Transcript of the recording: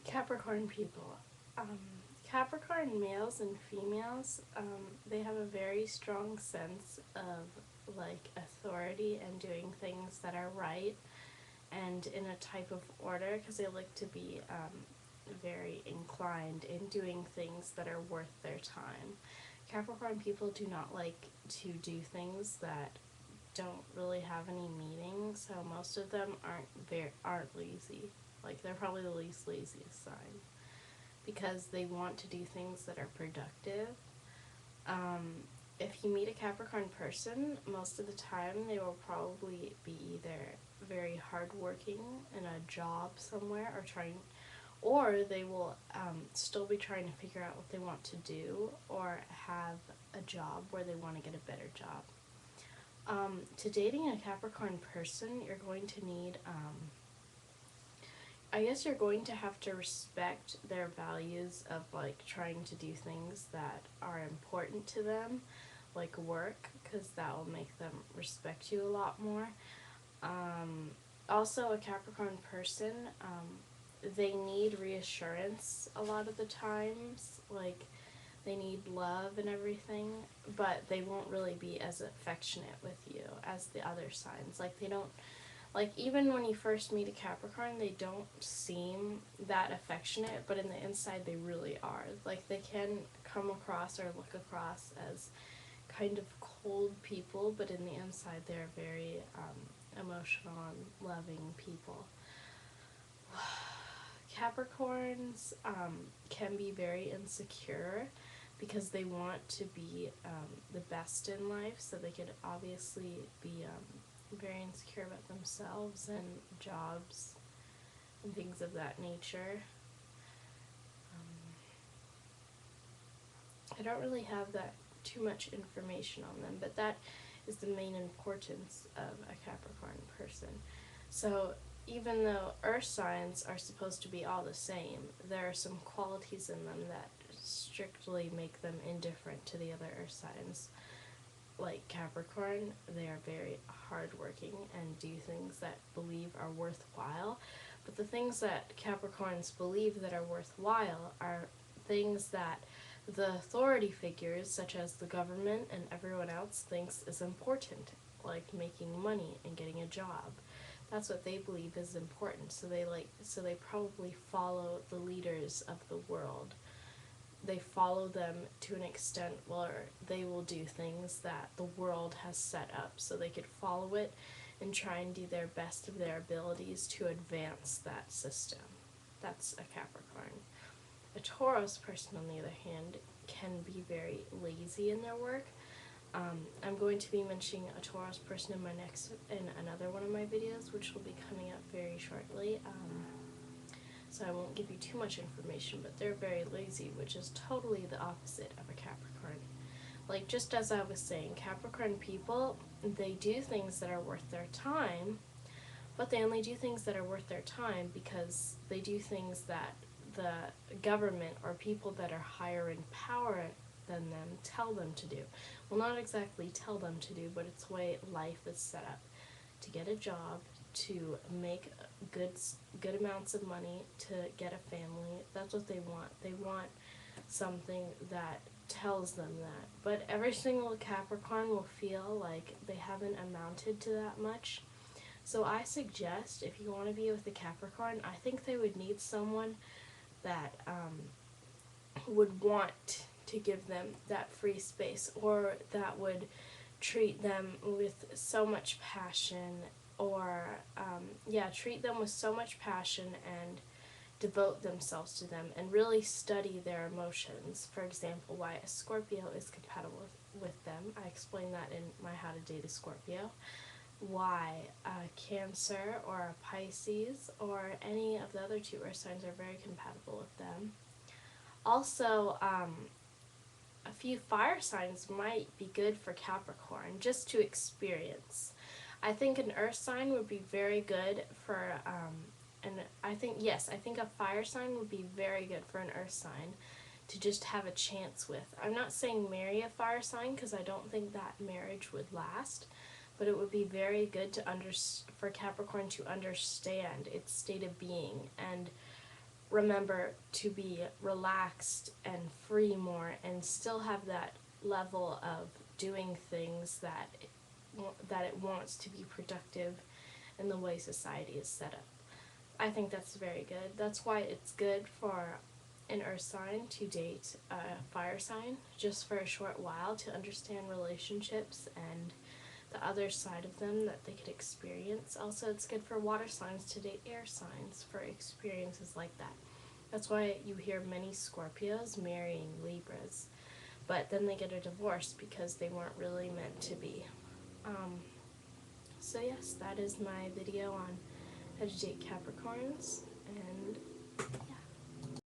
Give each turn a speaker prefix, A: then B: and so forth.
A: Capricorn people. Um, Capricorn males and females, they have a very strong sense of like authority and doing things that are right and in a type of order because they like to be very inclined in doing things that are worth their time. Capricorn people do not like to do things that don't really have any meaning, so most of them aren't lazy. Like they're probably the least laziest sign because they want to do things that are productive. Um, if you meet a Capricorn person, most of the time they will probably be either very hardworking in a job somewhere or they will still be trying to figure out what they want to do or have a job where they want to get a better job. To dating a Capricorn person, you're going to need, I guess you're going to have to respect their values of like trying to do things that are important to them, like work, because that will make them respect you a lot more. Um, Also, a Capricorn person, they need reassurance a lot of the times. Like, they need love and everything, but they won't really be as affectionate with you as the other signs. Like, they don't, like, even when you first meet a Capricorn, they don't seem that affectionate, but in the inside, they really are. Like, they can come across or look across as kind of cold people, but in the inside, they're very emotional and loving people. Capricorns can be very insecure because they want to be the best in life, so they could obviously be very insecure about themselves and jobs and things of that nature. I don't really have that too much information on them, but that is the main importance of a Capricorn person. So even though earth signs are supposed to be all the same, there are some qualities in them that strictly make them indifferent to the other earth signs. Like Capricorn, they are very hardworking and do things that believe are worthwhile. But the things that Capricorns believe that are worthwhile are things that the authority figures, such as the government and everyone else, thinks is important, like making money and getting a job. That's what they believe is important. So they probably follow the leaders of the world. They follow them to an extent where they will do things that the world has set up so they could follow it and try and do their best of their abilities to advance that system. That's a Capricorn. A Taurus person, on the other hand, can be very lazy in their work. I'm going to be mentioning a Taurus person in another one of my videos, which will be coming up very shortly. So I won't give you too much information, but they're very lazy, which is totally the opposite of a Capricorn. Like, just as I was saying, Capricorn people, they do things that are worth their time, but they only do things that are worth their time because they do things that the government or people that are higher in power than them tell them to do. Well, not exactly tell them to do, but it's the way life is set up. To get a job, to make good amounts of money, to get a family. That's what they want. They want something that tells them that. But every single Capricorn will feel like they haven't amounted to that much. So I suggest if you want to be with a Capricorn, I think they would need someone that would want to give them that free space, or that would treat them with so much passion, or treat them with so much passion and devote themselves to them and really study their emotions. For example, why a Scorpio is compatible with them. I explained that in my How to Date a Scorpio. Why a Cancer or a Pisces or any of the other two earth signs are very compatible with them. Also, a few fire signs might be good for Capricorn, just to experience. I think an earth sign would be very good for, I think a fire sign would be very good for an earth sign to just have a chance with. I'm not saying marry a fire sign because I don't think that marriage would last, but it would be very good for Capricorn to understand its state of being and remember to be relaxed and free more and still have that level of doing things that it wants to be productive in the way society is set up. I think that's very good. That's why it's good for an earth sign to date a fire sign just for a short while to understand relationships and the other side of them that they could experience. Also, it's good for water signs to date air signs for experiences like that. That's why you hear many Scorpios marrying Libras, but then they get a divorce because they weren't really meant to be. So yes, that is my video on how to date Capricorns, and